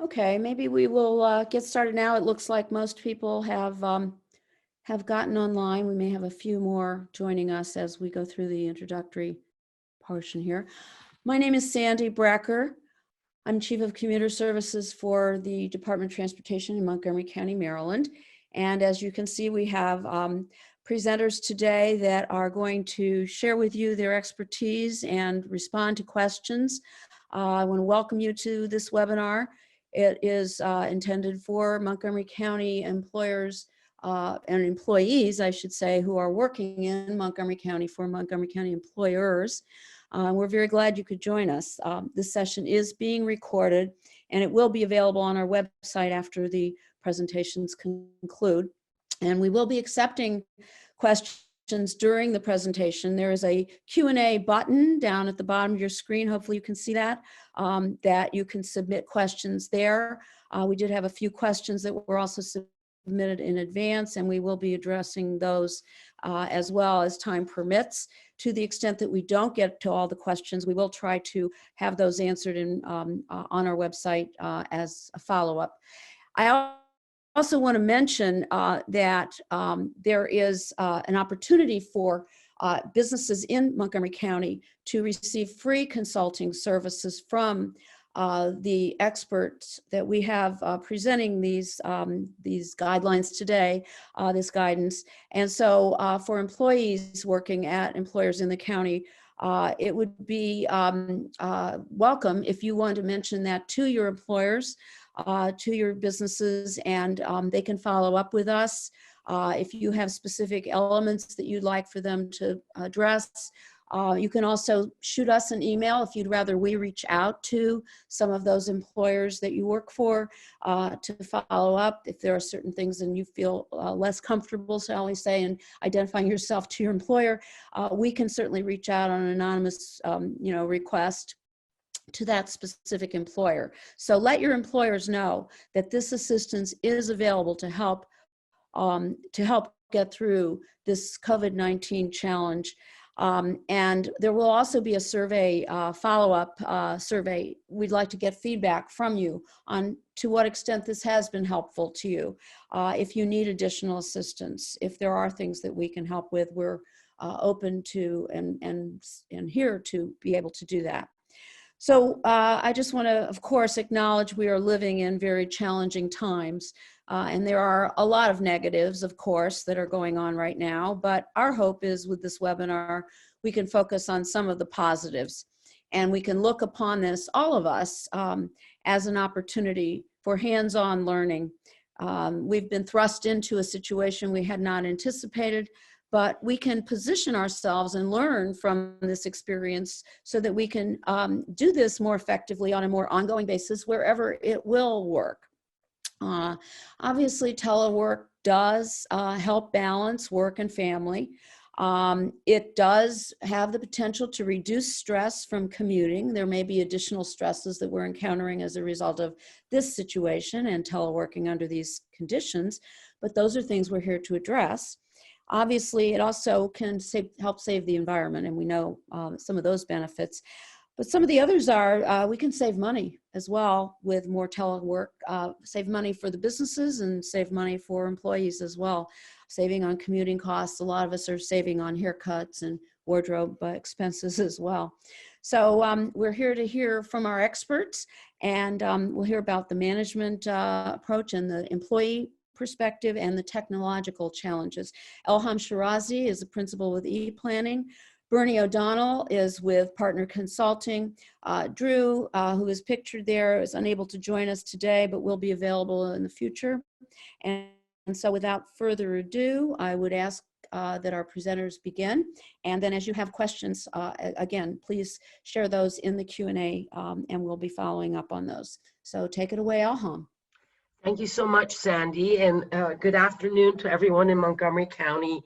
Okay, maybe we will get started now. It looks like most people have gotten online. We may have a few more joining us as we go through the introductory portion here. My name is Sandy Bracker. I'm Chief of Commuter Services for the Department of Transportation in Montgomery County, Maryland. And as you can see, we have presenters today that are going to share with you their expertise and respond to questions. I want to welcome you to this webinar. It is intended for Montgomery County employers and employees, I should say, who are working in Montgomery County for Montgomery County employers. We're very glad you could join us. This session is being recorded and it will be available on our website after the presentations conclude. And we will be accepting questions during the presentation. There is a Q&A button down at the bottom of your screen. Hopefully you can see that, that you can submit questions there. We did have a few questions that were also submitted in advance, and we will be addressing those as well as time permits. To the extent that we don't get to all the questions, we will try to have those answered on our website as a follow-up. I also want to mention that there is an opportunity for businesses in Montgomery County to receive free consulting services from the experts that we have presenting these guidelines today, this guidance. And so for employees working at employers in the county, it would be welcome if you want to mention that to your employers, to your businesses, and they can follow up with us. If you have specific elements that you'd like for them to address, you can also shoot us an email if you'd rather we reach out to some of those employers that you work for to follow up. If there are certain things and you feel less comfortable, shall we say, in identifying yourself to your employer, we can certainly reach out on an anonymous request to that specific employer. So let your employers know that this assistance is available to help get through this COVID-19 challenge. And there will also be a survey, follow-up survey. We'd like to get feedback from you on to what extent this has been helpful to you. If you need additional assistance, if there are things that we can help with, we're open to and here to be able to do that. So I just want to, of course, acknowledge we are living in very challenging times. And there are a lot of negatives, of course, that are going on right now. But our hope is with this webinar, we can focus on some of the positives. And we can look upon this, all of us, as an opportunity for hands-on learning. We've been thrust into a situation we had not anticipated, but we can position ourselves and learn from this experience so that we can do this more effectively on a more ongoing basis wherever it will work. Obviously, telework does help balance work and family. It does have the potential to reduce stress from commuting. There may be additional stresses that we're encountering as a result of this situation and teleworking under these conditions, but those are things we're here to address. Obviously, it also can help save the environment, and we know some of those benefits. But some of the others are, we can save money as well with more telework, save money for the businesses and save money for employees as well. Saving on commuting costs, a lot of us are saving on haircuts and wardrobe expenses as well. So we're here to hear from our experts, and we'll hear about the management approach and the employee perspective and the technological challenges. Elham Shirazi is a principal with ePlanning. Bernie O'Donnell is with Partner Consulting. Drew, who is pictured there, is unable to join us today, but will be available in the future. And so without further ado, I would ask that our presenters begin. And then as you have questions, again, please share those in the Q&A and we'll be following up on those. So take it away, Elham. Thank you so much, Sandy, and good afternoon to everyone in Montgomery County.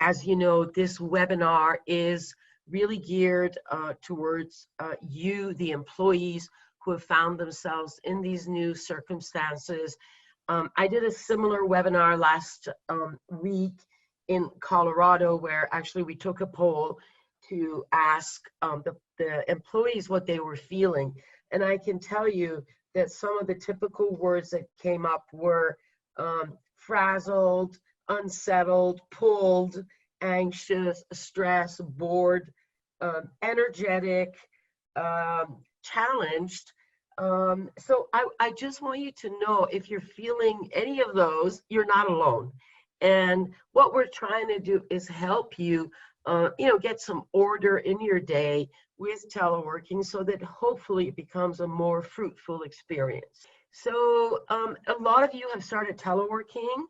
As you know, this webinar is really geared towards you, the employees who have found themselves in these new circumstances. I did a similar webinar last week in Colorado, where actually we took a poll to ask the employees what they were feeling And I can tell you that some of the typical words that came up were frazzled, unsettled, pulled, anxious, stressed, bored, energetic, challenged. So I just want you to know, if you're feeling any of those, you're not alone. And what we're trying to do is help you, get some order in your day with teleworking so that hopefully it becomes a more fruitful experience. So a lot of you have started teleworking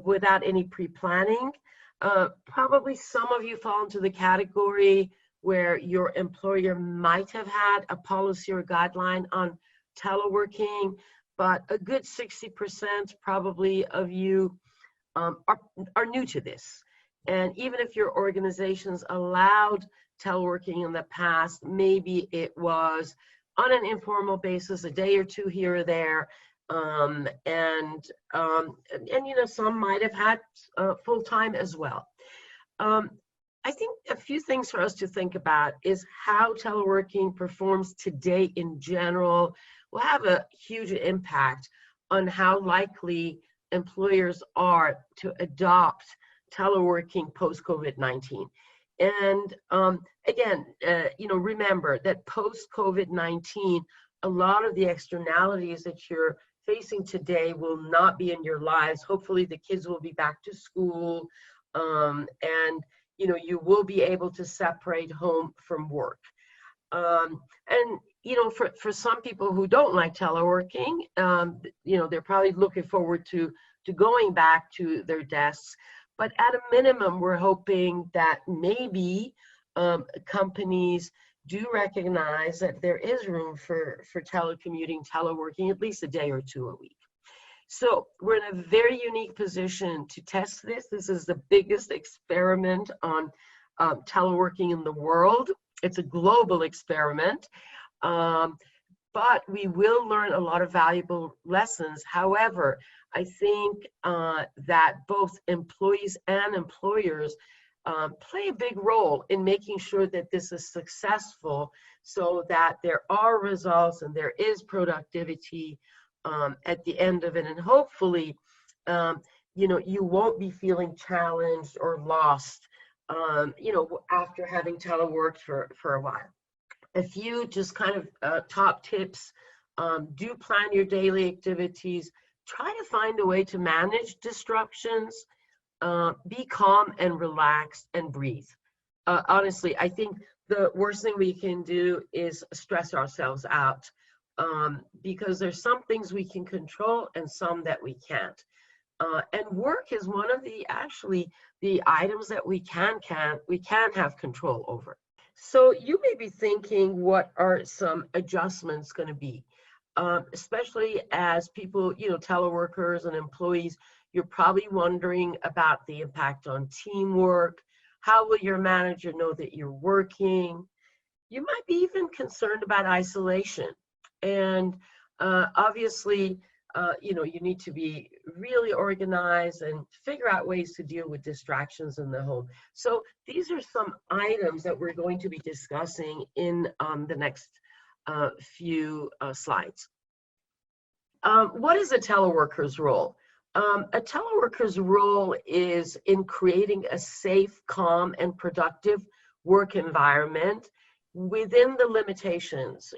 without any pre-planning. Probably some of you fall into the category where your employer might have had a policy or guideline on teleworking, but a good 60% probably of you are new to this. And even if your organization's allowed teleworking in the past, maybe it was on an informal basis, a day or two here or there, and some might have had full-time as well. I think a few things for us to think about is how teleworking performs today in general will have a huge impact on how likely employers are to adopt teleworking post-COVID-19. And again, remember that post-COVID-19, a lot of the externalities that you're facing today will not be in your lives. Hopefully the kids will be back to school, and you will be able to separate home from work. For some people who don't like teleworking, they're probably looking forward to going back to their desks. But at a minimum, we're hoping that maybe companies do recognize that there is room for telecommuting, teleworking, at least a day or two a week. So we're in a very unique position to test this. This is the biggest experiment on teleworking in the world. It's a global experiment, but we will learn a lot of valuable lessons. However, I think that both employees and employers play a big role in making sure that this is successful, so that there are results and there is productivity at the end of it. And hopefully, you won't be feeling challenged or lost, after having teleworked for a while. A few just kind of top tips: do plan your daily activities. Try to find a way to manage disruptions. Be calm and relaxed and breathe. Honestly, I think the worst thing we can do is stress ourselves out, because there's some things we can control and some that we can't. And work is one of the items that we can have control over. So you may be thinking, what are some adjustments going to be? Especially as people, teleworkers and employees, you're probably wondering about the impact on teamwork. How will your manager know that you're working? You might be even concerned about isolation. And obviously, you need to be really organized and figure out ways to deal with distractions in the home. So these are some items that we're going to be discussing in the next few slides. What is a teleworker's role? A teleworker's role is in creating a safe, calm, and productive work environment within the limitations,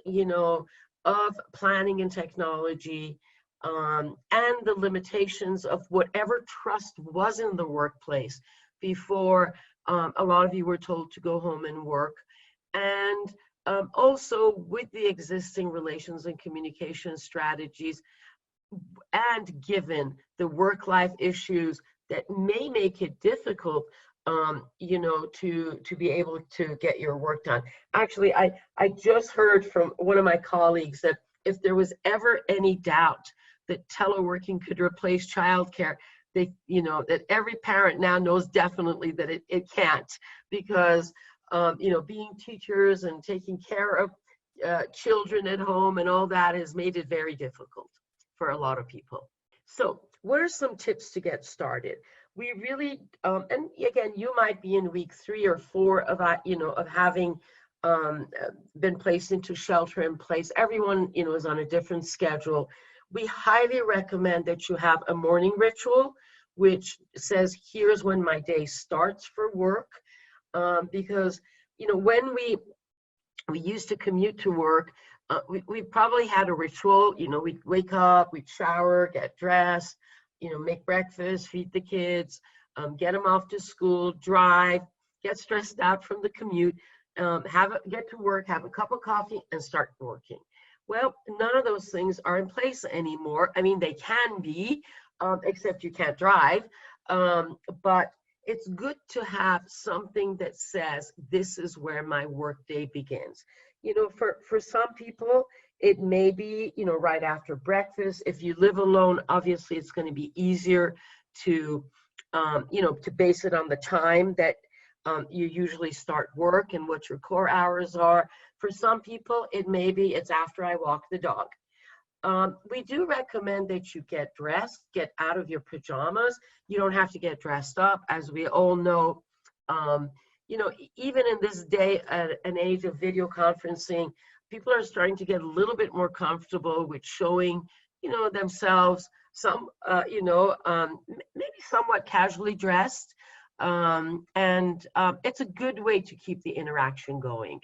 of planning and technology, and the limitations of whatever trust was in the workplace before a lot of you were told to go home and work. And also with the existing relations and communication strategies, and given the work-life issues that may make it difficult, to be able to get your work done. Actually, I just heard from one of my colleagues that if there was ever any doubt that teleworking could replace childcare, that every parent now knows definitely that it can't, because being teachers and taking care of children at home and all that has made it very difficult for a lot of people. So what are some tips to get started? We really, and again, you might be in week 3 or 4 of having been placed into shelter in place. Everyone, is on a different schedule. We highly recommend that you have a morning ritual, which says, here's when my day starts for work. Because, when we used to commute to work, we probably had a ritual. We'd wake up, we'd shower, get dressed, make breakfast, feed the kids, get them off to school, drive, get stressed out from the commute, get to work, have a cup of coffee, and start working. Well, none of those things are in place anymore. I mean, they can be, except you can't drive. But it's good to have something that says, this is where my workday begins. For some people, it may be, right after breakfast. If you live alone, obviously it's going to be easier to, to base it on the time that you usually start work and what your core hours are. For some people, it's after I walk the dog. We do recommend that you get dressed, get out of your pajamas. You don't have to get dressed up. As we all know, even in this day, an age of video conferencing, people are starting to get a little bit more comfortable with showing, themselves, some, maybe somewhat casually dressed. It's a good way to keep the interaction going.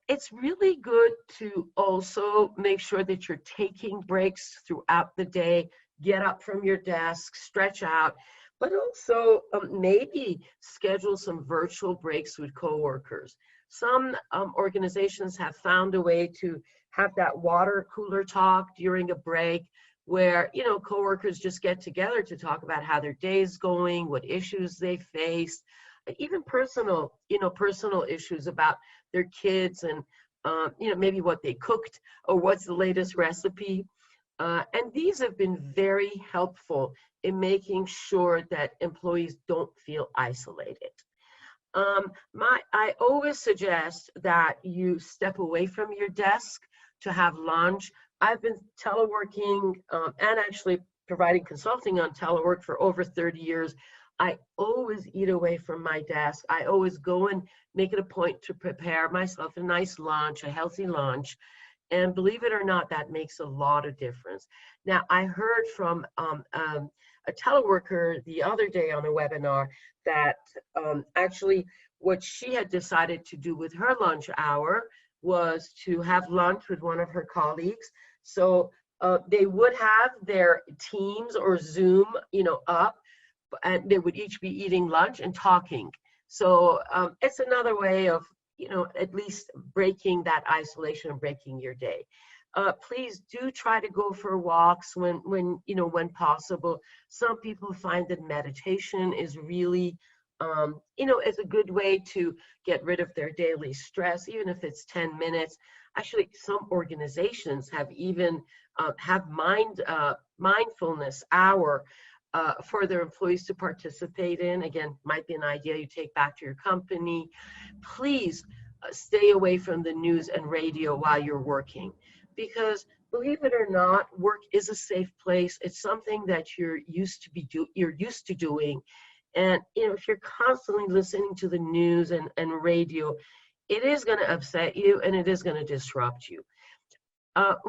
It's really good to also make sure that you're taking breaks throughout the day, get up from your desk, stretch out, but also maybe schedule some virtual breaks with coworkers. Some organizations have found a way to have that water cooler talk during a break where, coworkers just get together to talk about how their day's going, what issues they face, even personal issues about their kids and, maybe what they cooked or what's the latest recipe. And these have been very helpful in making sure that employees don't feel isolated. I always suggest that you step away from your desk to have lunch. I've been teleworking and actually providing consulting on telework for over 30 years. I always eat away from my desk. I always go and make it a point to prepare myself a nice lunch, a healthy lunch. And believe it or not, that makes a lot of difference. Now, I heard from a teleworker the other day on a webinar that actually what she had decided to do with her lunch hour was to have lunch with one of her colleagues. So they would have their Teams or Zoom, up, and they would each be eating lunch and talking. So it's another way of, at least breaking that isolation and breaking your day. Please do try to go for walks when possible. Some people find that meditation is really, is a good way to get rid of their daily stress, even if it's 10 minutes. Actually, some organizations have even have mindfulness hour for their employees to participate in. Again, might be an idea you take back to your company. Please stay away from the news and radio while you're working, because believe it or not, work is a safe place. It's something that you're used to doing. And if you're constantly listening to the news and radio, it is going to upset you and it is going to disrupt you.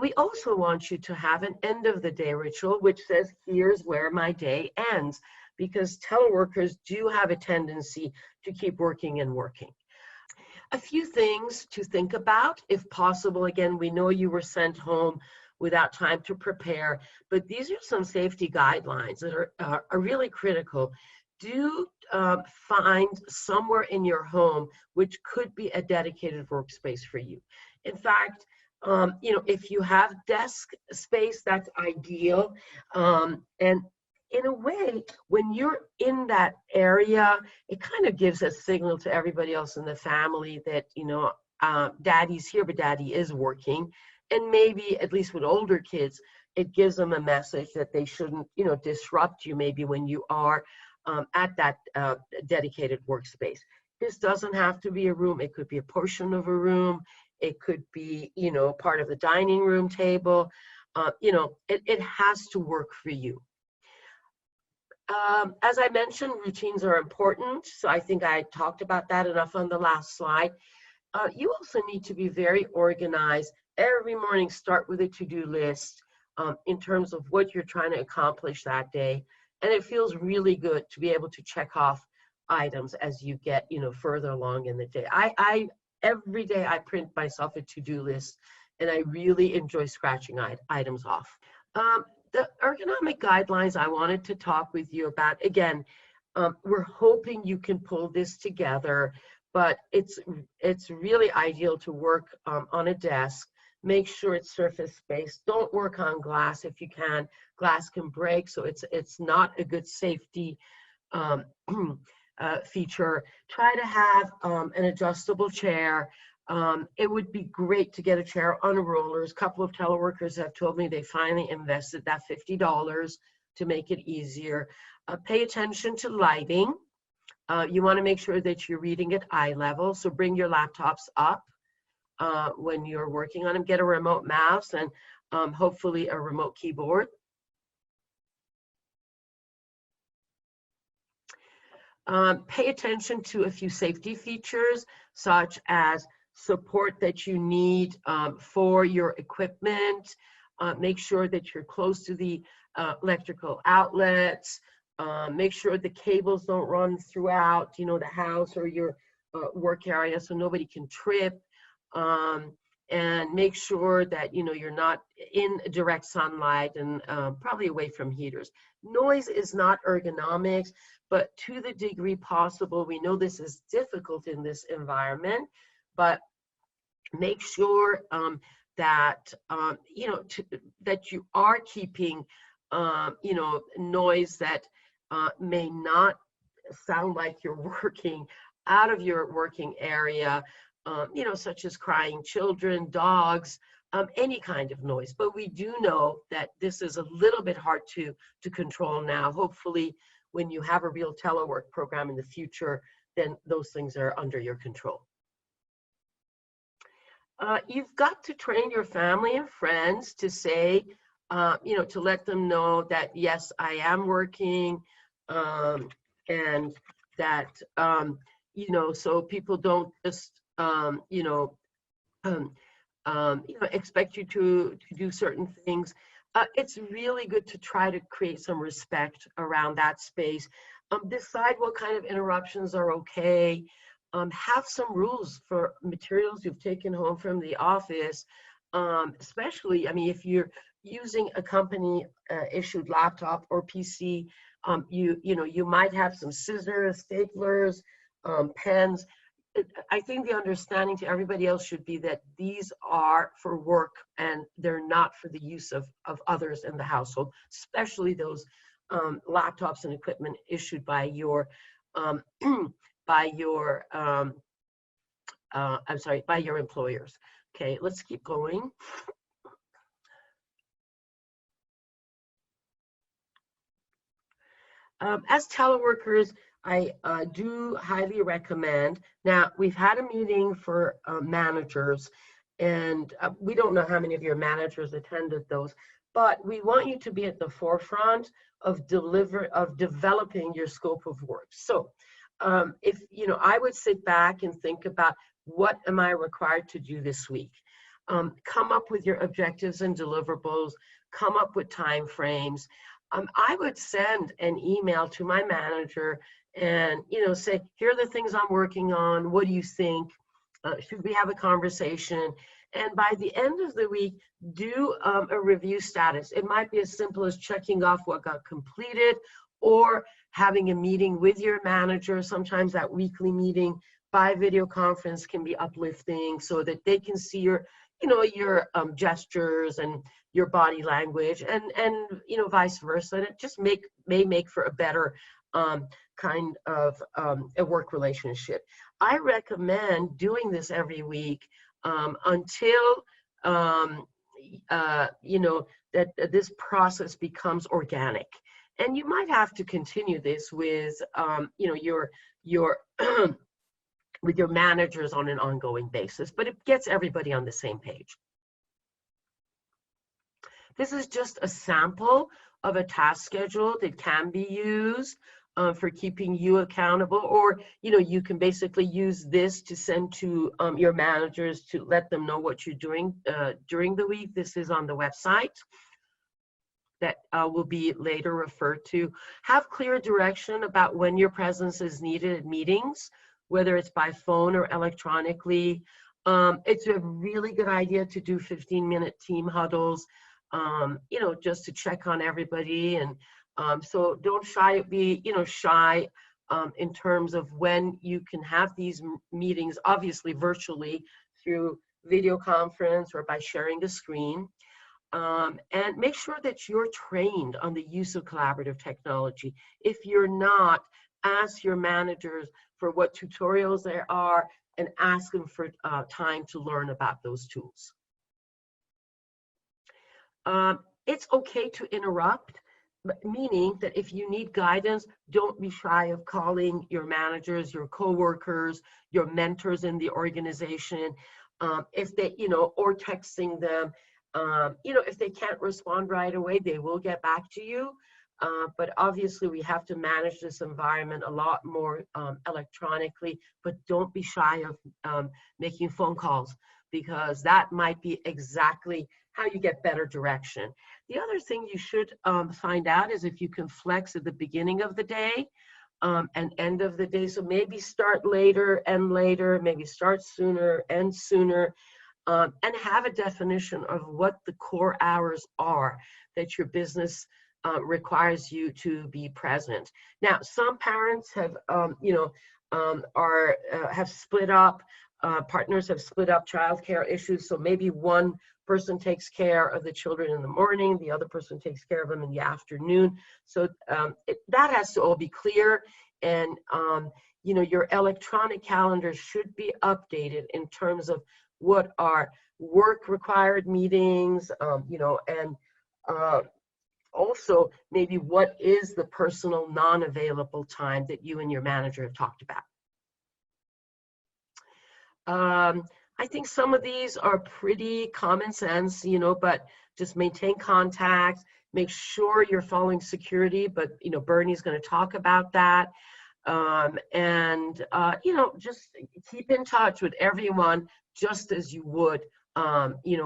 We also want you to have an end of the day ritual, which says, here's where my day ends, because teleworkers do have a tendency to keep working and working. A few things to think about, if possible. Again, we know you were sent home without time to prepare, but these are some safety guidelines that are really critical. Do find somewhere in your home which could be a dedicated workspace for you. In fact, if you have desk space, that's ideal. And in a way, when you're in that area, it kind of gives a signal to everybody else in the family that, daddy's here, but daddy is working. And maybe, at least with older kids, it gives them a message that they shouldn't, disrupt you maybe when you are at that dedicated workspace. This doesn't have to be a room. It could be a portion of a room. It could be, part of the dining room table. It has to work for you. As I mentioned, routines are important. So I think I talked about that enough on the last slide. You also need to be very organized. Every morning, start with a to-do list in terms of what you're trying to accomplish that day. And it feels really good to be able to check off items as you get, further along in the day. Every day I print myself a to-do list, and I really enjoy scratching items off. The ergonomic guidelines I wanted to talk with you about, again, we're hoping you can pull this together, but it's really ideal to work on a desk. Make sure it's surface space. Don't work on glass if you can. Glass can break, so it's not a good safety feature. Try to have an adjustable chair. It would be great to get a chair on rollers. A couple of teleworkers have told me they finally invested that $50 to make it easier. Pay attention to lighting. You want to make sure that you're reading at eye level, so bring your laptops up when you're working on them. Get a remote mouse and hopefully a remote keyboard. Pay attention to a few safety features, such as support that you need for your equipment. Make sure that you're close to the electrical outlets. Make sure the cables don't run throughout, the house or your work area, so nobody can trip. And make sure that you're not in direct sunlight and probably away from heaters. Noise is not ergonomics, but to the degree possible, we know this is difficult in this environment, but make sure that that you are keeping noise that may not sound like you're working out of your working area, such as crying children, dogs, any kind of noise. But we do know that this is a little bit hard to control now. Hopefully, when you have a real telework program in the future, then those things are under your control. You've got to train your family and friends to say, to let them know that, yes, I am working, and that, so people don't just, expect you to do certain things. It's really good to try to create some respect around that space. Decide what kind of interruptions are okay. Have some rules for materials you've taken home from the office, especially, if you're using a company issued laptop or PC, you might have some scissors, staplers, pens. I think the understanding to everybody else should be that these are for work and they're not for the use of others in the household, especially those laptops and equipment issued by your by your employers. Okay, let's keep going. As teleworkers, I do highly recommend. Now, we've had a meeting for managers, and we don't know how many of your managers attended those, but we want you to be at the forefront of developing your scope of work. So, if I would sit back and think about, what am I required to do this week? Come up with your objectives and deliverables. Come up with time frames. I would send an email to my manager and say, here are the things I'm working on. What do you think? Should we have a conversation? And by the end of the week, do a review status. It might be as simple as checking off what got completed, or having a meeting with your manager. Sometimes that weekly meeting by video conference can be uplifting, so that they can see your gestures and your body language, and vice versa. And it just may make for a better kind of a work relationship. I recommend doing this every week until that this process becomes organic. And you might have to continue this with your with your managers on an ongoing basis, but it gets everybody on the same page. This is just a sample of a task schedule that can be used for keeping you accountable, or you can basically use this to send to your managers to let them know what you're doing during the week. This is on the website that will be later referred to. Have clear direction about when your presence is needed at meetings, whether it's by phone or electronically. It's a really good idea to do 15-minute team huddles, just to check on everybody. And so don't be shy in terms of when you can have these meetings, obviously virtually through video conference or by sharing the screen. And make sure that you're trained on the use of collaborative technology. If you're not, ask your managers for what tutorials there are and ask them for time to learn about those tools. It's okay to interrupt, meaning that if you need guidance, don't be shy of calling your managers, your coworkers, your mentors in the organization, if they, or texting them. If they can't respond right away, they will get back to you. But obviously we have to manage this environment a lot more electronically, but don't be shy of making phone calls, because that might be exactly how you get better direction. The other thing you should find out is if you can flex at the beginning of the day and end of the day. So maybe start later and later, maybe start sooner and sooner. And have a definition of what the core hours are that your business requires you to be present. Now, some parents have, have split up. Partners have split up childcare issues. So maybe one person takes care of the children in the morning, the other person takes care of them in the afternoon. So that has to all be clear. And your electronic calendar should be updated in terms of what are work required meetings, and also maybe what is the personal non-available time that you and your manager have talked about. I think some of these are pretty common sense, but just maintain contact, make sure you're following security, but Bernie's going to talk about that. Just keep in touch with everyone just as you would,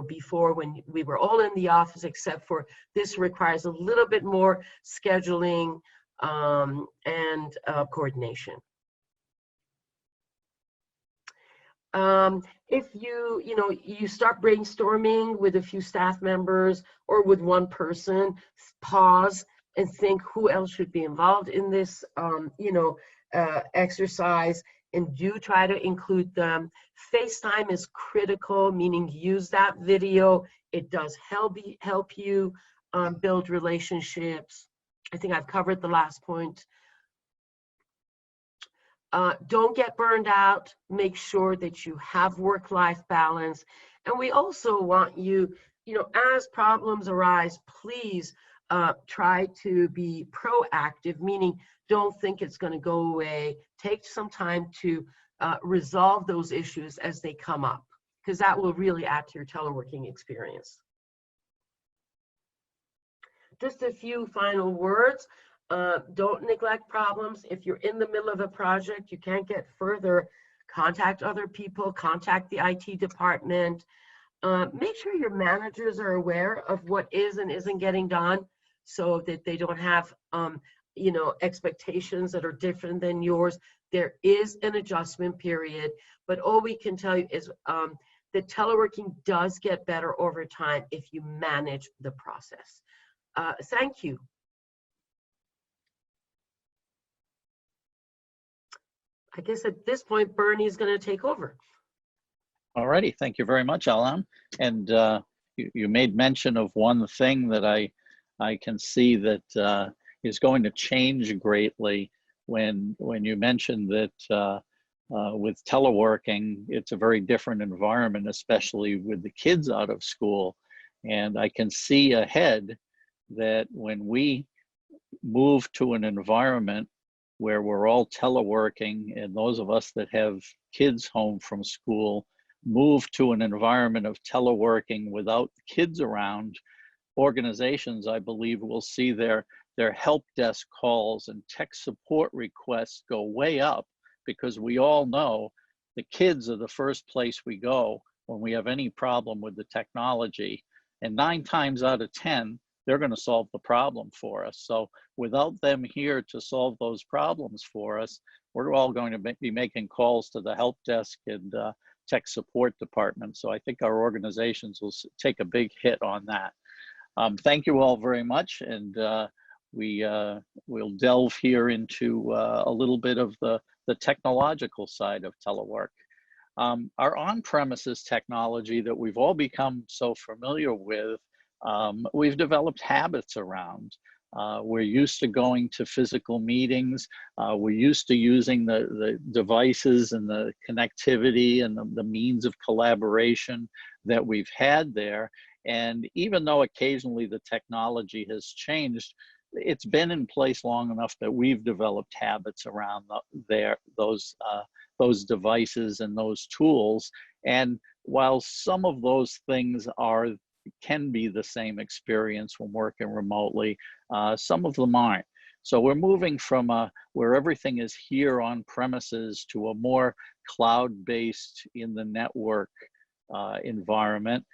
before, when we were all in the office, except for this requires a little bit more scheduling and coordination. If you start brainstorming with a few staff members or with one person, pause and think who else should be involved in this, exercise, and do try to include them. FaceTime is critical, meaning use that video. It does help you build relationships. I think I've covered the last point. Don't get burned out. Make sure that you have work-life balance. And we also want you, as problems arise, please try to be proactive, meaning don't think it's going to go away. Take some time to resolve those issues as they come up, because that will really add to your teleworking experience. Just a few final words. Don't neglect problems. If you're in the middle of a project, you can't get further, contact other people, contact the IT department. Make sure your managers are aware of what is and isn't getting done, so that they don't have expectations that are different than yours. There is an adjustment period, but all we can tell you is that teleworking does get better over time if you manage the process. Thank you. I guess at this point, Bernie is going to take over. All righty, thank you very much, Alan. And you made mention of one thing that I can see that is going to change greatly when you mentioned that with teleworking, it's a very different environment, especially with the kids out of school. And I can see ahead that when we move to an environment where we're all teleworking, and those of us that have kids home from school move to an environment of teleworking without kids around, organizations, I believe, will see their their help desk calls and tech support requests go way up, because we all know the kids are the first place we go when we have any problem with the technology. And 9 times out of 10, they're going to solve the problem for us. So without them here to solve those problems for us, we're all going to be making calls to the help desk and tech support department. So I think our organizations will take a big hit on that. Thank you all very much. And we'll delve here into a little bit of the technological side of telework. Our on-premises technology that we've all become so familiar with, we've developed habits around. We're used to going to physical meetings. We're used to using the devices and the connectivity and the means of collaboration that we've had there. And even though occasionally the technology has changed, it's been in place long enough that we've developed habits around those devices and those tools. And while some of those things can be the same experience when working remotely, some of them aren't. So we're moving from where everything is here on premises to a more cloud-based in the network environment.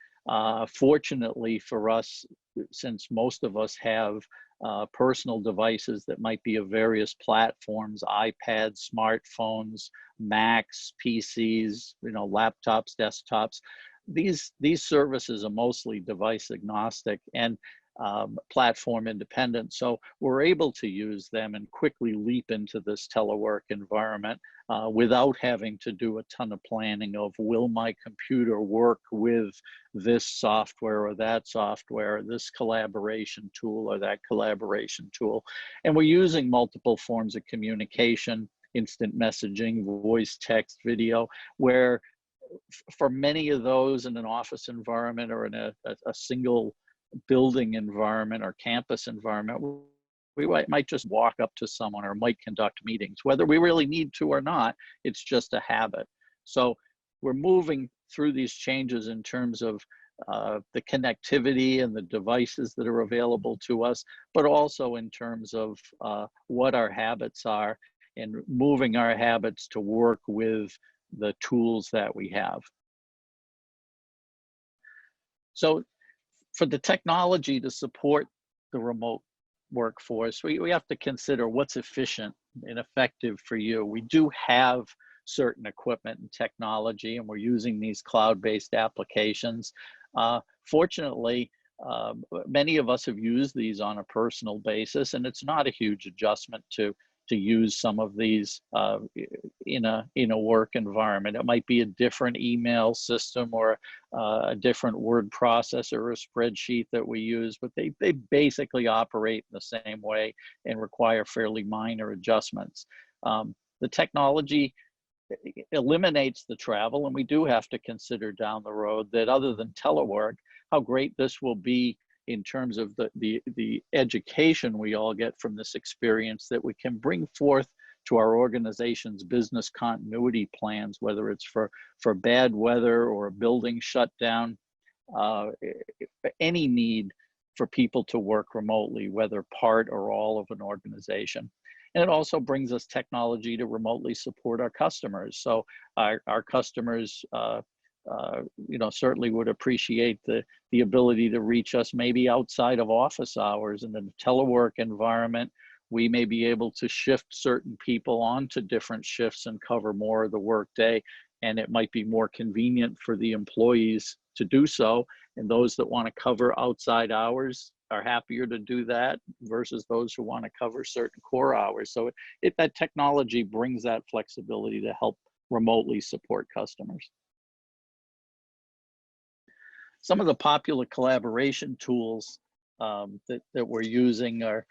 Fortunately for us, since most of us have personal devices that might be of various platforms, iPads, smartphones, Macs, PCs, laptops, desktops, these services are mostly device agnostic and platform independent. So we're able to use them and quickly leap into this telework environment without having to do a ton of planning of, will my computer work with this software or that software, this collaboration tool or that collaboration tool. And we're using multiple forms of communication, instant messaging, voice, text, video, where for many of those in an office environment or in a single building environment or campus environment, we might just walk up to someone or might conduct meetings. Whether we really need to or not, it's just a habit. So we're moving through these changes in terms of the connectivity and the devices that are available to us, but also in terms of what our habits are and moving our habits to work with the tools that we have. So for the technology to support the remote workforce, we have to consider what's efficient and effective for you. We do have certain equipment and technology, and we're using these cloud-based applications. Fortunately, many of us have used these on a personal basis, and it's not a huge adjustment to use some of these in a work environment. It might be a different email system or a different word processor or a spreadsheet that we use, but they basically operate in the same way and require fairly minor adjustments. The technology eliminates the travel, and we do have to consider down the road that other than telework, how great this will be in terms of the education we all get from this experience that we can bring forth to our organization's business continuity plans, whether it's for bad weather or a building shutdown, any need for people to work remotely, whether part or all of an organization. And it also brings us technology to remotely support our customers. So our customers certainly would appreciate the ability to reach us maybe outside of office hours. In the telework environment, we may be able to shift certain people onto different shifts and cover more of the workday, and it might be more convenient for the employees to do so. And those that want to cover outside hours are happier to do that versus those who want to cover certain core hours. So that technology brings that flexibility to help remotely support customers. Some of the popular collaboration tools that we're using are,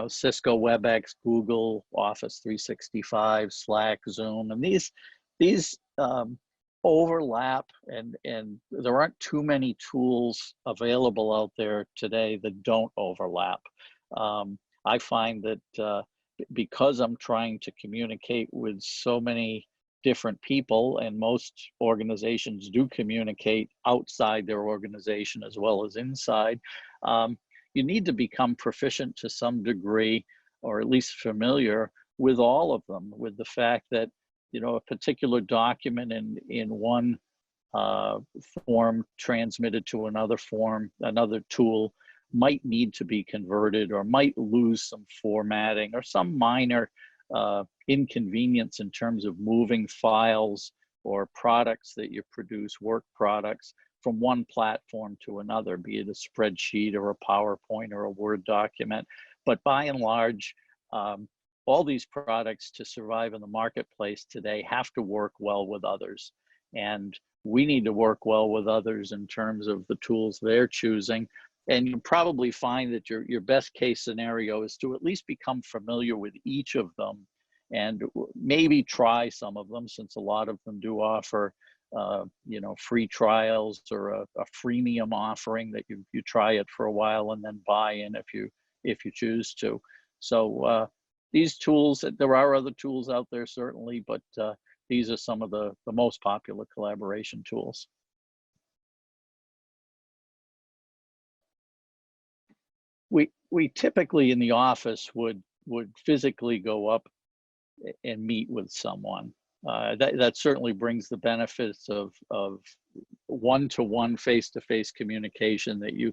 Cisco WebEx, Google Office 365, Slack, Zoom, and these overlap, and there aren't too many tools available out there today that don't overlap. I find that because I'm trying to communicate with so many different people, and most organizations do communicate outside their organization as well as inside, you need to become proficient to some degree, or at least familiar with all of them, with the fact that, you know, a particular document in one form transmitted to another form, another tool, might need to be converted or might lose some formatting or some minor inconvenience in terms of moving files or products that you produce, work products, from one platform to another, be it a spreadsheet or a PowerPoint or a Word document. But by and large, all these products, to survive in the marketplace today, have to work well with others. And we need to work well with others in terms of the tools they're choosing. And you probably find that your best case scenario is to at least become familiar with each of them and maybe try some of them, since a lot of them do offer you know, free trials or a freemium offering that you try it for a while and then buy in if you choose to. So these tools, there are other tools out there certainly, but these are some of the most popular collaboration tools. We typically in the office would physically go up and meet with someone. That certainly brings the benefits of one-to-one, face-to-face communication, that you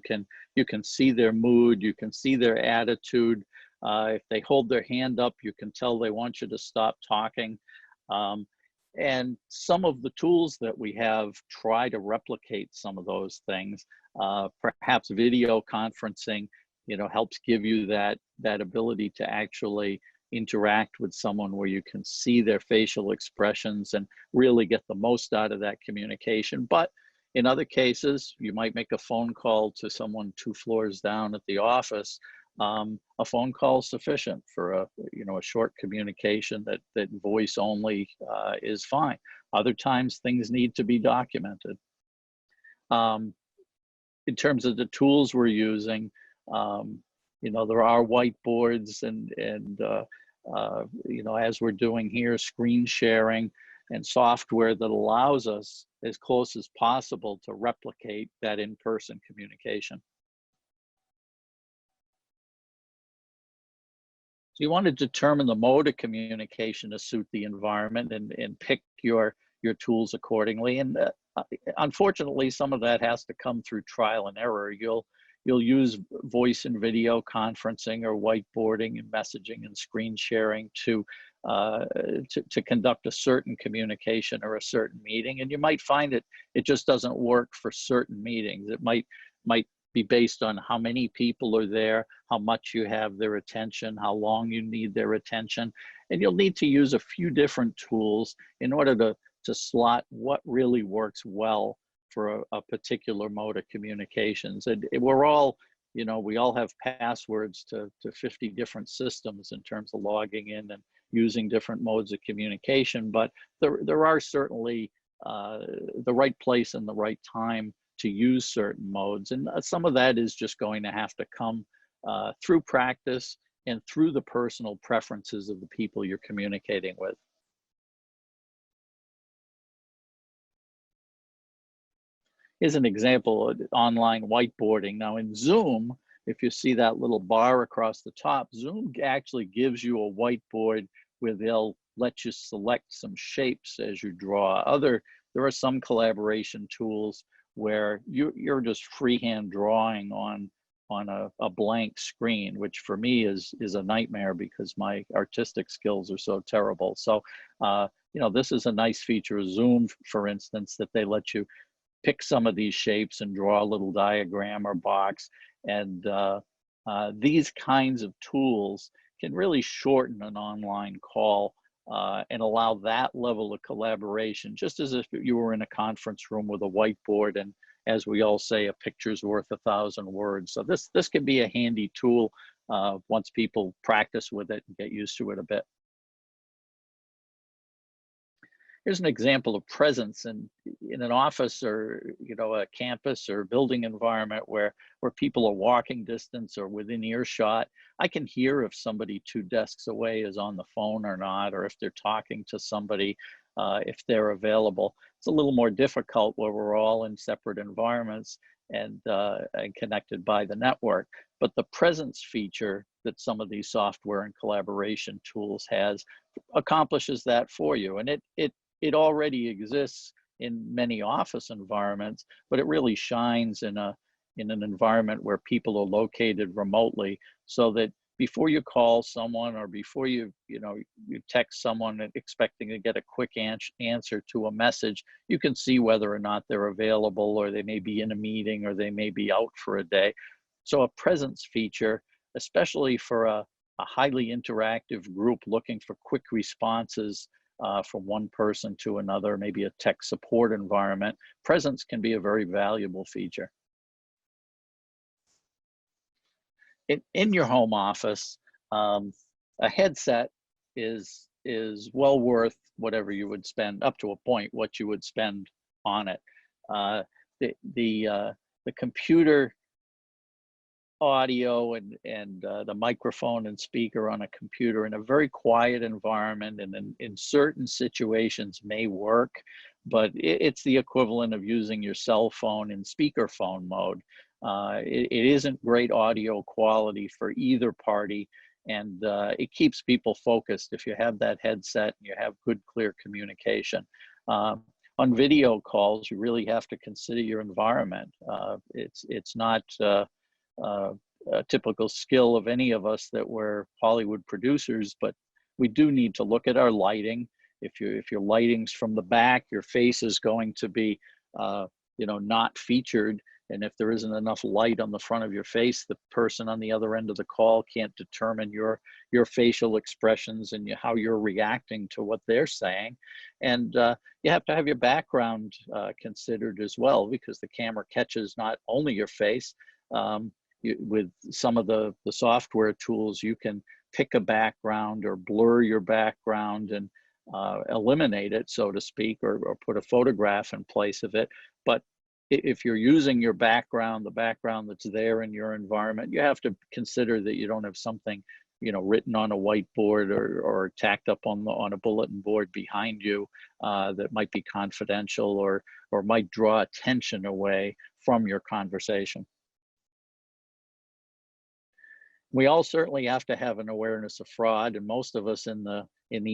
can see their mood, you can see their attitude. If they hold their hand up, you can tell they want you to stop talking. And some of the tools that we have try to replicate some of those things. Perhaps video conferencing, you know, helps give you that ability to actually interact with someone where you can see their facial expressions and really get the most out of that communication. But in other cases, you might make a phone call to someone 2 floors down at the office. A phone call is sufficient for a short communication that voice only is fine. Other times things need to be documented. In terms of the tools we're using, you know, there are whiteboards and you know, as we're doing here, screen sharing and software that allows us as close as possible to replicate that in-person communication. So you want to determine the mode of communication to suit the environment and pick your tools accordingly. And unfortunately, some of that has to come through trial and error. You'll use voice and video conferencing or whiteboarding and messaging and screen sharing to conduct a certain communication or a certain meeting. And you might find it just doesn't work for certain meetings. It might be based on how many people are there, how much you have their attention, how long you need their attention. And you'll need to use a few different tools in order to slot what really works well for a particular mode of communications. And we're all, you know, we all have passwords to 50 different systems in terms of logging in and using different modes of communication, but there are certainly the right place and the right time to use certain modes. And some of that is just going to have to come through practice and through the personal preferences of the people you're communicating with. Here's an example of online whiteboarding. Now in Zoom, if you see that little bar across the top, Zoom actually gives you a whiteboard where they'll let you select some shapes as you draw. There are some collaboration tools where you're just freehand drawing on a blank screen, which for me is a nightmare because my artistic skills are so terrible. So, you know, this is a nice feature of Zoom, for instance, that they let you pick some of these shapes and draw a little diagram or box. And these kinds of tools can really shorten an online call and allow that level of collaboration, just as if you were in a conference room with a whiteboard. And as we all say, a picture's worth 1,000 words. So this can be a handy tool once people practice with it and get used to it a bit. Here's an example of presence in an office or, you know, a campus or building environment where people are walking distance or within earshot. I can hear if somebody 2 desks away is on the phone or not, or if they're talking to somebody, if they're available. It's a little more difficult where we're all in separate environments. and connected by the network. But the presence feature that some of these software and collaboration tools has accomplishes that for you. And it already exists in many office environments, but it really shines in an environment where people are located remotely, so that before you call someone or before you text someone expecting to get a quick answer to a message, you can see whether or not they're available, or they may be in a meeting, or they may be out for a day. So a presence feature, especially for a highly interactive group looking for quick responses from one person to another, maybe a tech support environment, presence can be a very valuable feature. In your home office, a headset is well worth whatever you would spend, up to a point, what you would spend on it. The computer audio and the microphone and speaker on a computer in a very quiet environment and in certain situations may work, but it's the equivalent of using your cell phone in speakerphone mode. It isn't great audio quality for either party, and it keeps people focused if you have that headset and you have good, clear communication. On video calls, you really have to consider your environment. It's not a typical skill of any of us that we're Hollywood producers, but we do need to look at our lighting. If your lighting's from the back, your face is going to be not featured. And if there isn't enough light on the front of your face, the person on the other end of the call can't determine your facial expressions and how you're reacting to what they're saying. And you have to have your background considered as well, because the camera catches not only your face. With some of the software tools, you can pick a background or blur your background and eliminate it, so to speak, or put a photograph in place of it. But if you're using your background, the background that's there in your environment, you have to consider that you don't have something, written on a whiteboard or tacked up on a bulletin board behind you that might be confidential or might draw attention away from your conversation. We all certainly have to have an awareness of fraud, and most of us in the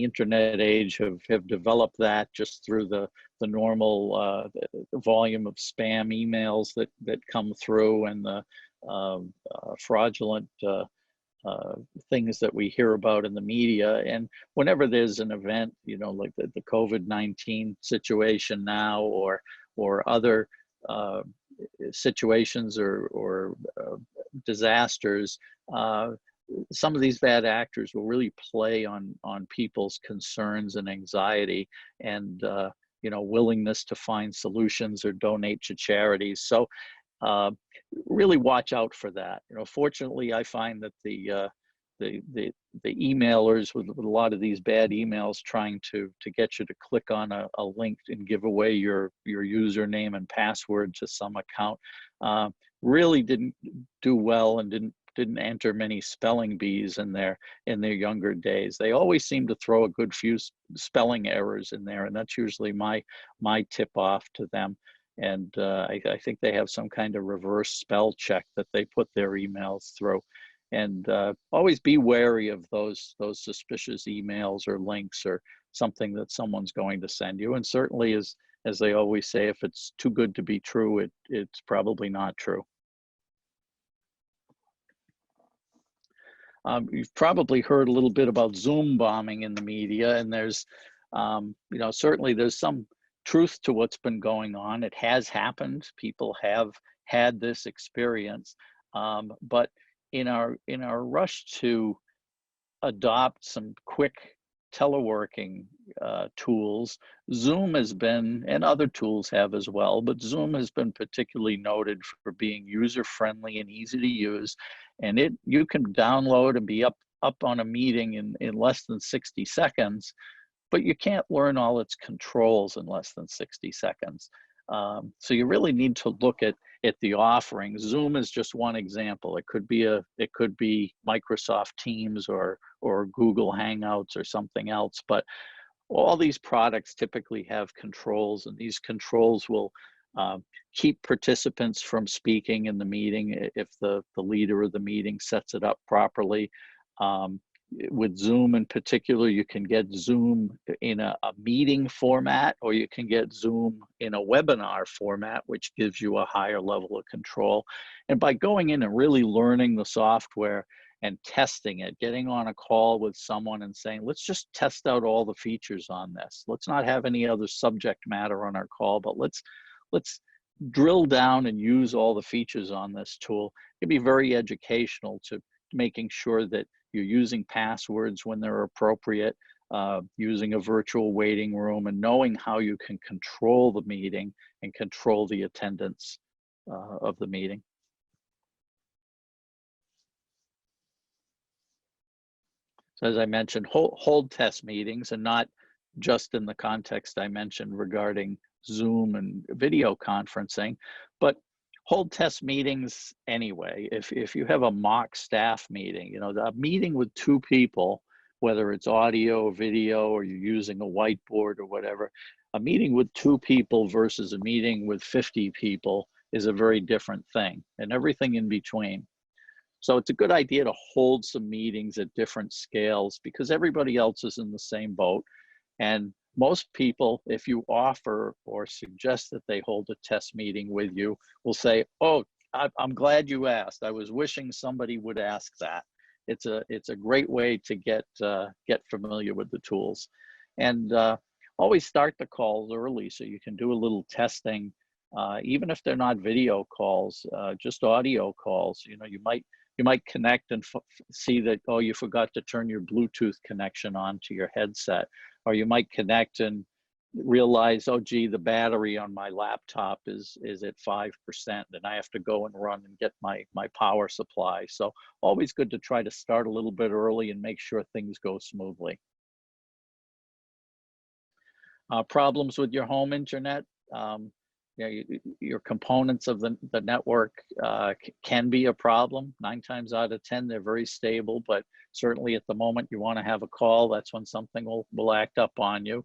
internet age have developed that just through the normal volume of spam emails that come through, and the fraudulent things that we hear about in the media. And whenever there's an event, like the COVID-19 situation now, or other situations or disasters, some of these bad actors will really play on people's concerns and anxiety and willingness to find solutions or donate to charities. So really watch out for that. Fortunately, I find that the emailers with a lot of these bad emails trying to get you to click on a link and give away your username and password to some account really didn't do well and didn't enter many spelling bees in their younger days. They always seem to throw a good few spelling errors in there, and that's usually my tip off to them. And I think they have some kind of reverse spell check that they put their emails through. And always be wary of those suspicious emails or links or something that someone's going to send you. And certainly, as they always say, if it's too good to be true, it's probably not true. You've probably heard a little bit about Zoom bombing in the media, and there's, certainly there's some truth to what's been going on. It has happened. People have had this experience, but in our rush to adopt some quick teleworking tools, Zoom has been, and other tools have as well, but Zoom has been particularly noted for being user-friendly and easy to use. And you can download and be up on a meeting in less than 60 seconds, but you can't learn all its controls in less than 60 seconds. So you really need to look at the offerings. Zoom is just one example. It could be Microsoft Teams or Google Hangouts or something else. But all these products typically have controls, and these controls will Keep participants from speaking in the meeting if the leader of the meeting sets it up properly. With Zoom in particular, you can get Zoom in a meeting format, or you can get Zoom in a webinar format, which gives you a higher level of control. And by going in and really learning the software and testing it, getting on a call with someone and saying, let's just test out all the features on this. Let's not have any other subject matter on our call, but let's drill down and use all the features on this tool. It can be very educational to making sure that you're using passwords when they're appropriate, using a virtual waiting room, and knowing how you can control the meeting and control the attendance of the meeting. So as I mentioned, hold test meetings, and not just in the context I mentioned regarding Zoom and video conferencing, but hold test meetings anyway. If you have a mock staff meeting, you know, a meeting with 2 people, whether it's audio, video, or you're using a whiteboard or whatever, a meeting with 2 people versus a meeting with 50 people is a very different thing, and everything in between. So it's a good idea to hold some meetings at different scales, because everybody else is in the same boat. And most people, if you offer or suggest that they hold a test meeting with you, will say, oh, I'm glad you asked. I was wishing somebody would ask that. It's a great way to get familiar with the tools. And always start the calls early so you can do a little testing, even if they're not video calls, just audio calls. You know, you might connect and see that, oh, you forgot to turn your Bluetooth connection on to your headset. Or you might connect and realize, oh, gee, the battery on my laptop is at 5%, and I have to go and run and get my power supply. So always good to try to start a little bit early and make sure things go smoothly. Problems with your home internet. You know, your components of the network can be a problem. 9 times out of 10, they're very stable, but certainly at the moment you want to have a call, that's when something will act up on you.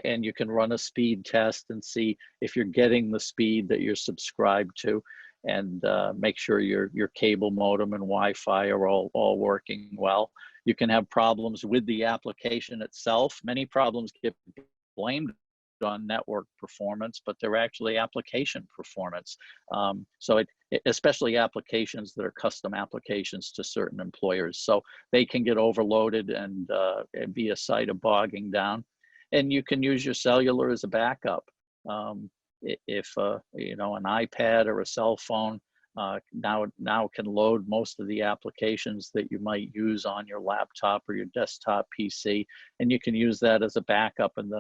And you can run a speed test and see if you're getting the speed that you're subscribed to, and make sure your cable modem and Wi-Fi are all working well. You can have problems with the application itself. Many problems get blamed on network performance, but they're actually application performance. So especially applications that are custom applications to certain employers. So they can get overloaded and be a site of bogging down. And you can use your cellular as a backup. If you know, an iPad or a cell phone now can load most of the applications that you might use on your laptop or your desktop PC, and you can use that as a backup. And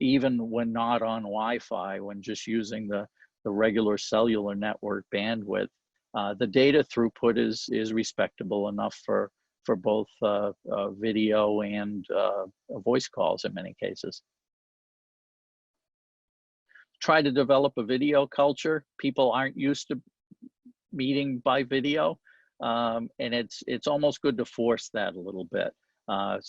even when not on Wi-Fi, when just using the regular cellular network bandwidth, the data throughput is respectable enough for both video and voice calls in many cases. Try to develop a video culture. People aren't used to meeting by video, and it's almost good to force that a little bit.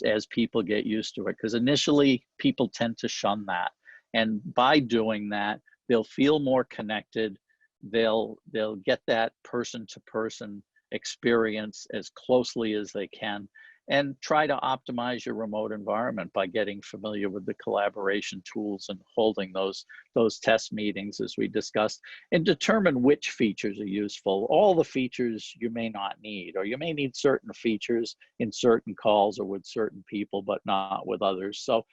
As people get used to it, because initially people tend to shun that, and by doing that, they'll feel more connected. They'll get that person-to-person experience as closely as they can, and try to optimize your remote environment by getting familiar with the collaboration tools and holding those test meetings as we discussed, and determine which features are useful. All the features you may not need, or you may need certain features in certain calls or with certain people, but not with others. So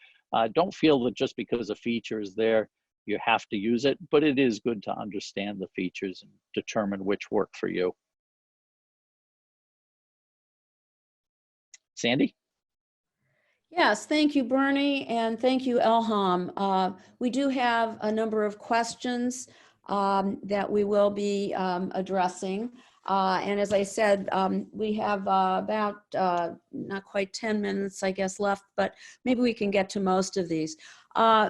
don't feel that just because a feature is there, you have to use it, but it is good to understand the features and determine which work for you. Sandy? Yes, thank you, Bernie, and thank you, Elham. We do have a number of questions that we will be addressing. And as I said, we have about not quite 10 minutes, I guess, left, but maybe we can get to most of these.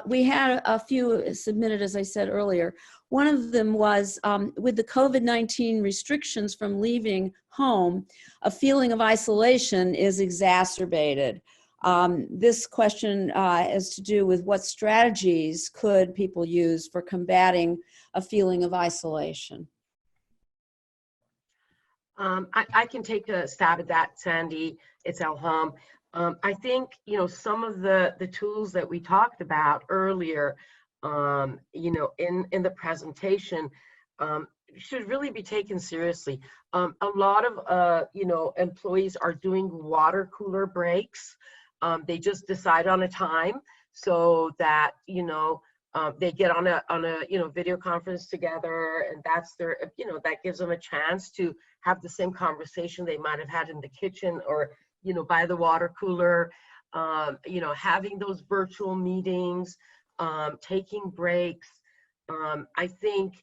We had a few submitted, as I said earlier. One of them was with the COVID-19 restrictions from leaving home, a feeling of isolation is exacerbated. This question has to do with what strategies could people use for combating a feeling of isolation? I can take a stab at that, Sandy. It's Elham. I think, some of the tools that we talked about earlier, in the presentation, should really be taken seriously. A lot of, employees are doing water cooler breaks. They just decide on a time so that, they get on a video conference together, and that's their, that gives them a chance to have the same conversation they might have had in the kitchen or, by the water cooler, having those virtual meetings, taking breaks. I think,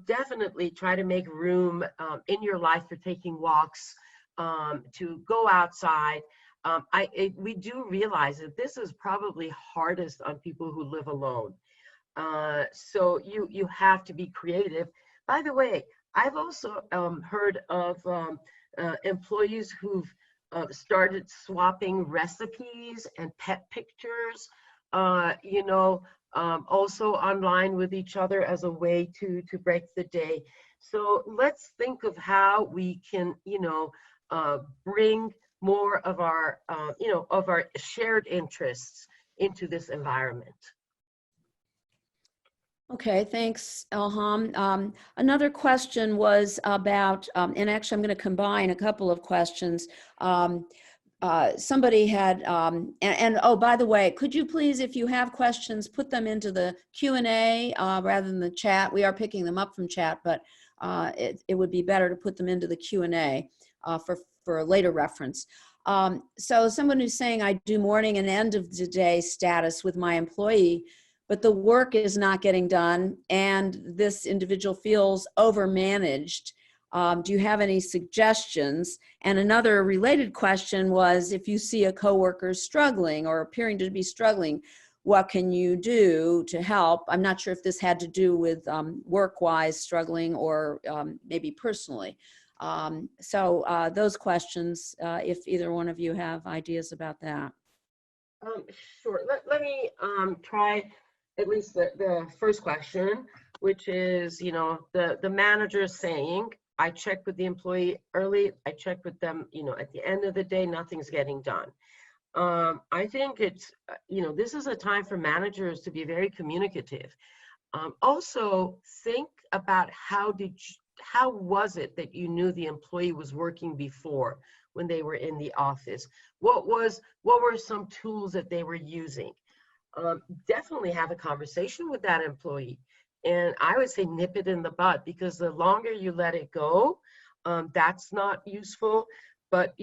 definitely try to make room in your life for taking walks, to go outside. We do realize that this is probably hardest on people who live alone. So you have to be creative. By the way, I've also heard of employees who've started swapping recipes and pet pictures, also online with each other as a way to break the day. So let's think of how we can, bring more of our, of our shared interests into this environment. Okay, thanks, Elham. Another question was about, and actually I'm going to combine a couple of questions. Somebody had, oh, by the way, could you please, if you have questions, put them into the Q&A rather than the chat. We are picking them up from chat, but it would be better to put them into the Q&A for later reference. So someone who's saying, I do morning and end of the day status with my employee, but the work is not getting done, and this individual feels overmanaged. Do you have any suggestions? And another related question was, if you see a coworker struggling or appearing to be struggling, what can you do to help? I'm not sure if this had to do with work-wise struggling or maybe personally. So those questions, if either one of you have ideas about that. Sure. Let me try at least the first question, which is, the manager saying, I check with the employee early, I check with them, at the end of the day, nothing's getting done. I think it's, this is a time for managers to be very communicative. Also, think about how was it that you knew the employee was working before when they were in the office? What were some tools that they were using? Definitely have a conversation with that employee. And I would say nip it in the bud, because the longer you let it go, that's not useful. But,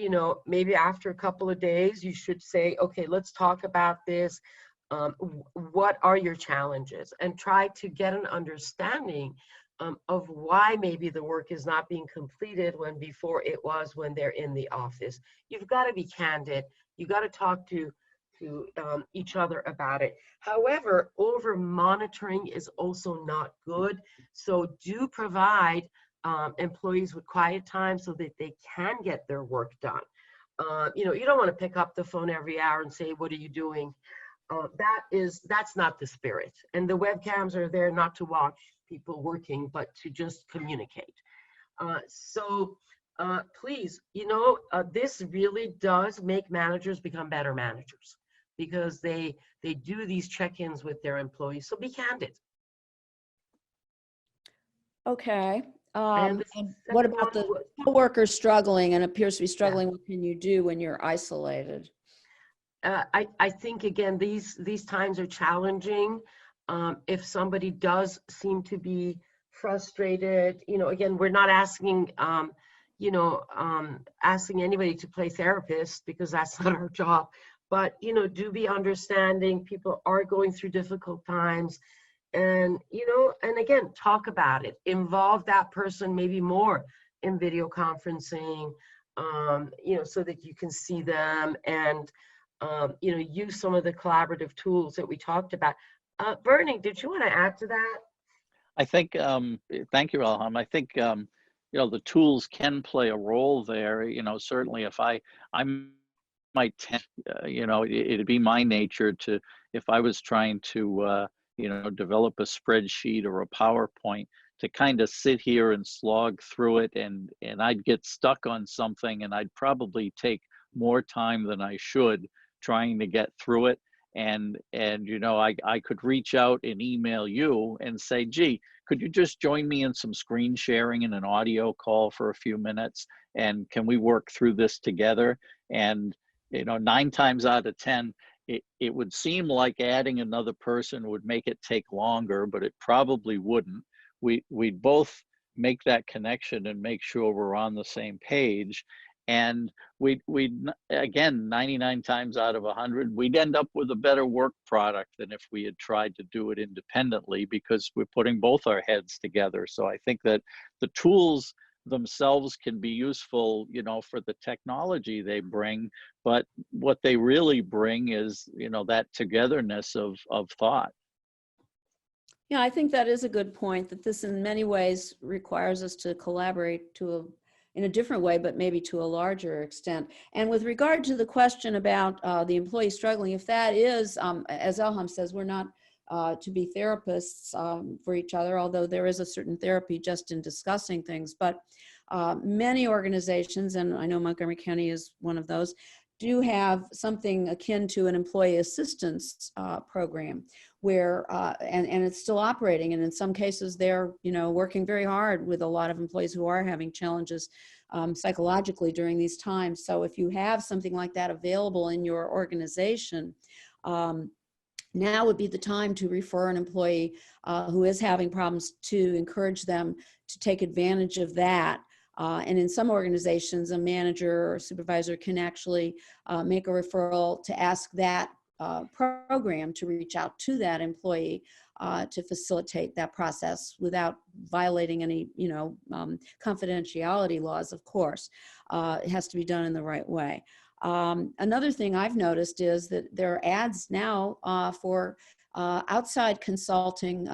maybe after a couple of days, you should say, okay, let's talk about this. What are your challenges? And try to get an understanding of why maybe the work is not being completed when before it was when they're in the office. You've got to be candid. You got to talk to each other about it. However, over monitoring is also not good. So do provide employees with quiet time so that they can get their work done. You don't want to pick up the phone every hour and say, what are you doing? That's not the spirit. And the webcams are there not to watch people working, but to just communicate. Please, this really does make managers become better managers, because they do these check-ins with their employees. So be candid. Okay. And And what about the coworker struggling and appears to be struggling? Yeah. What can you do when you're isolated? I think, again, these times are challenging. If somebody does seem to be frustrated, again, we're not asking, asking anybody to play therapist, because that's not our job. But, do be understanding. People are going through difficult times. And, and again, talk about it. Involve that person maybe more in video conferencing, so that you can see them, and, use some of the collaborative tools that we talked about. Bernie, did you want to add to that? I think, thank you, Elham. I think, the tools can play a role there. Certainly if I'm might tend, it'd be my nature to, if I was trying to, develop a spreadsheet or a PowerPoint, to kind of sit here and slog through it, and I'd get stuck on something, and I'd probably take more time than I should trying to get through it. And I could reach out and email you and say, gee, could you just join me in some screen sharing and an audio call for a few minutes? And can we work through this together? And 9 times out of 10, it would seem like adding another person would make it take longer, but it probably wouldn't. We'd both make that connection and make sure we're on the same page. And we'd again, 99 times out of 100, we'd end up with a better work product than if we had tried to do it independently, because we're putting both our heads together. So I think that the tools themselves can be useful, for the technology they bring, but what they really bring is, that togetherness of thought. Yeah, I think that is a good point, that this in many ways requires us to collaborate in a different way, but maybe to a larger extent. And with regard to the question about the employee struggling, if that is, as Elham says, we're not to be therapists for each other, although there is a certain therapy just in discussing things. But many organizations, and I know Montgomery County is one of those, do have something akin to an employee assistance program where, and it's still operating. And in some cases, they're, working very hard with a lot of employees who are having challenges psychologically during these times. So if you have something like that available in your organization, now would be the time to refer an employee who is having problems, to encourage them to take advantage of that. And in some organizations, a manager or supervisor can actually make a referral to ask that program to reach out to that employee to facilitate that process without violating any, confidentiality laws, of course. It has to be done in the right way. Another thing I've noticed is that there are ads now for outside consulting,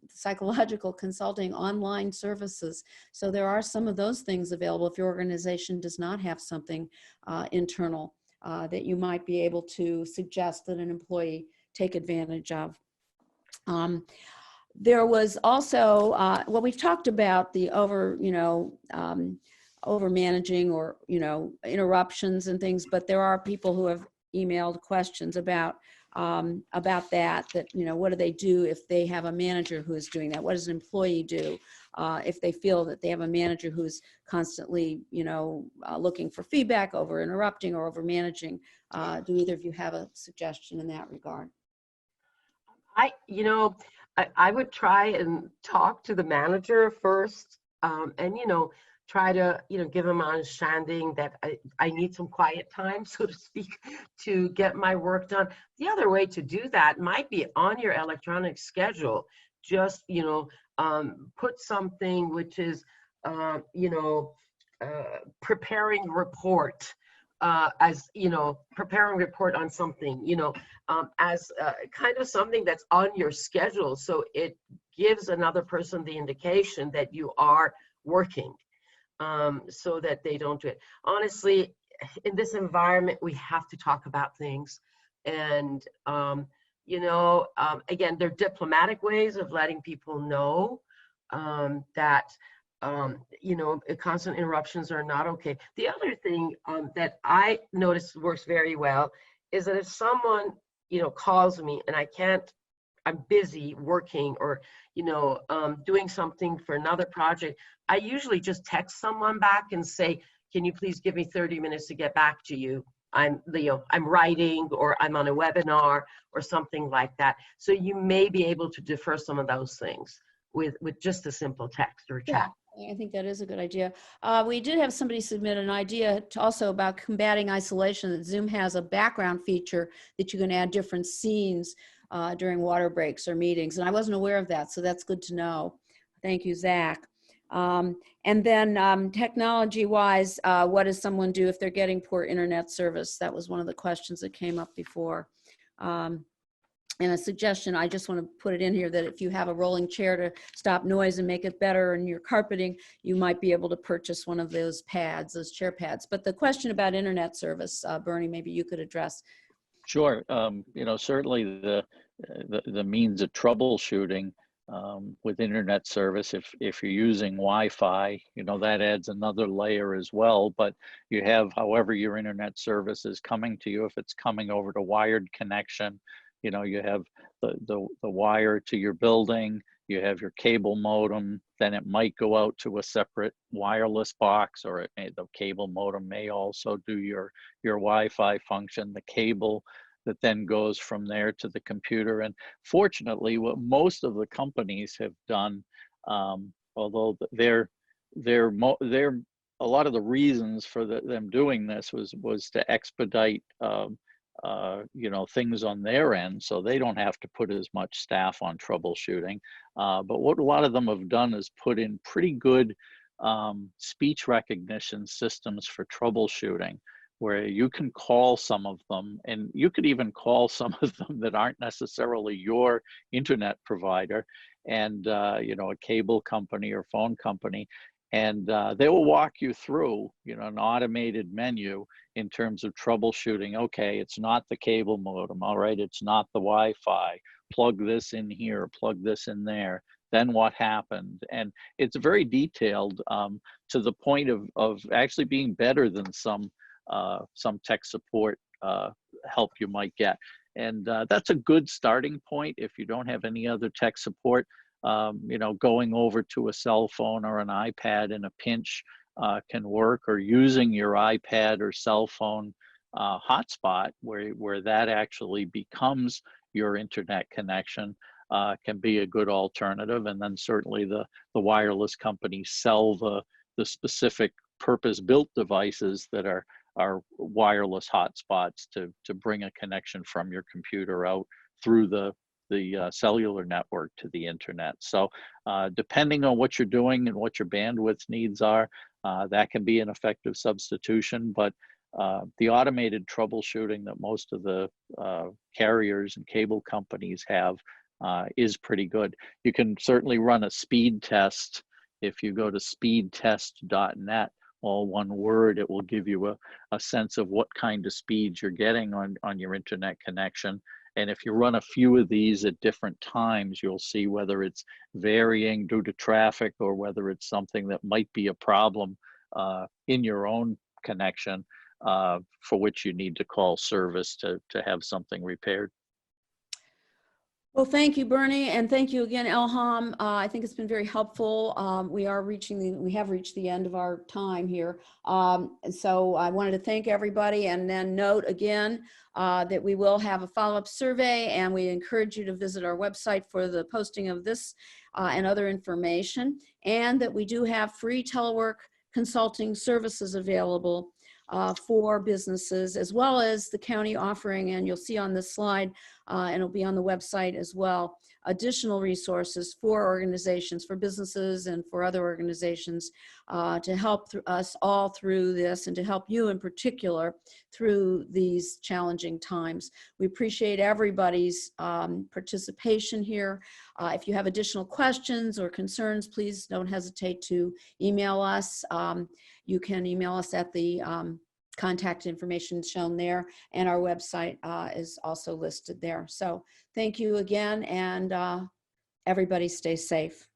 psychological consulting, online services. So there are some of those things available if your organization does not have something internal that you might be able to suggest that an employee take advantage of. There was also, well, we've talked about the over managing or, interruptions and things, but there are people who have emailed questions about that, what do they do if they have a manager who is doing that? What does an employee do if they feel that they have a manager who's constantly, looking for feedback, over interrupting or over managing? Do either of you have a suggestion in that regard? I would try and talk to the manager first, and try to give them understanding that I need some quiet time, so to speak, to get my work done. The other way to do that might be on your electronic schedule. Just put something which is preparing report. As preparing report on something, as kind of something that's on your schedule, so it gives another person the indication that you are working, so that they don't do it. Honestly, in this environment, we have to talk about things, and again, there are diplomatic ways of letting people know that constant interruptions are not okay. The other thing that I noticed works very well is that if someone, calls me and I'm busy working or, doing something for another project, I usually just text someone back and say, can you please give me 30 minutes to get back to you? I'm writing, or I'm on a webinar or something like that. So you may be able to defer some of those things with just a simple text or chat. I think that is a good idea. We did have somebody submit an idea also about combating isolation, that Zoom has a background feature that you can add different scenes during water breaks or meetings. And I wasn't aware of that, so that's good to know. Thank you, Zach. And then technology-wise, what does someone do if they're getting poor internet service? That was one of the questions that came up before. And a suggestion, I just want to put it in here, that if you have a rolling chair to stop noise and make it better in your carpeting, you might be able to purchase one of those pads, those chair pads. But the question about internet service, Bernie, maybe you could address. Sure. You know, certainly the means of troubleshooting with internet service, if you're using Wi-Fi, you know, that adds another layer as well. But you have, however your internet service is coming to you, if it's coming over to wired connection, you know, you have the wire to your building, you have your cable modem, then it might go out to a separate wireless box, or the cable modem may also do your Wi-Fi function, the cable that then goes from there to the computer. And fortunately, what most of the companies have done, although they're a lot of the reasons for them doing this was to expedite you know, things on their end, so they don't have to put as much staff on troubleshooting. But what a lot of them have done is put in pretty good speech recognition systems for troubleshooting, where you can call some of them, and you could even call some of them that aren't necessarily your internet provider, and you know, a cable company or phone company, and they will walk you through, you know, an automated menu in terms of troubleshooting. Okay, it's not the cable modem, all right, it's not the Wi-Fi, plug this in here, plug this in there, then what happened. And it's very detailed, to the point of actually being better than some tech support help you might get. And that's a good starting point if you don't have any other tech support. You know, going over to a cell phone or an iPad in a pinch can work, or using your iPad or cell phone hotspot, where that actually becomes your internet connection, can be a good alternative. And then certainly the wireless companies sell the specific purpose-built devices that are wireless hotspots to bring a connection from your computer out through the cellular network to the internet. So depending on what you're doing and what your bandwidth needs are, that can be an effective substitution. But the automated troubleshooting that most of the carriers and cable companies have is pretty good. You can certainly run a speed test. If you go to speedtest.net, all one word, it will give you a sense of what kind of speeds you're getting on your internet connection. And if you run a few of these at different times, you'll see whether it's varying due to traffic or whether it's something that might be a problem in your own connection, for which you need to call service to have something repaired. Well, thank you, Bernie, and thank you again, Elham. I think it's been very helpful. We have reached the end of our time here. And so I wanted to thank everybody, and then note again that we will have a follow-up survey, and we encourage you to visit our website for the posting of this and other information, and that we do have free telework consulting services available for businesses, as well as the county offering, and you'll see on this slide, and it'll be on the website as well, additional resources for organizations, for businesses, and for other organizations to help us all through this, and to help you in particular through these challenging times. We appreciate everybody's participation here. If you have additional questions or concerns, please don't hesitate to email us. You can email us at the contact information shown there, and our website is also listed there. So thank you again, and everybody stay safe.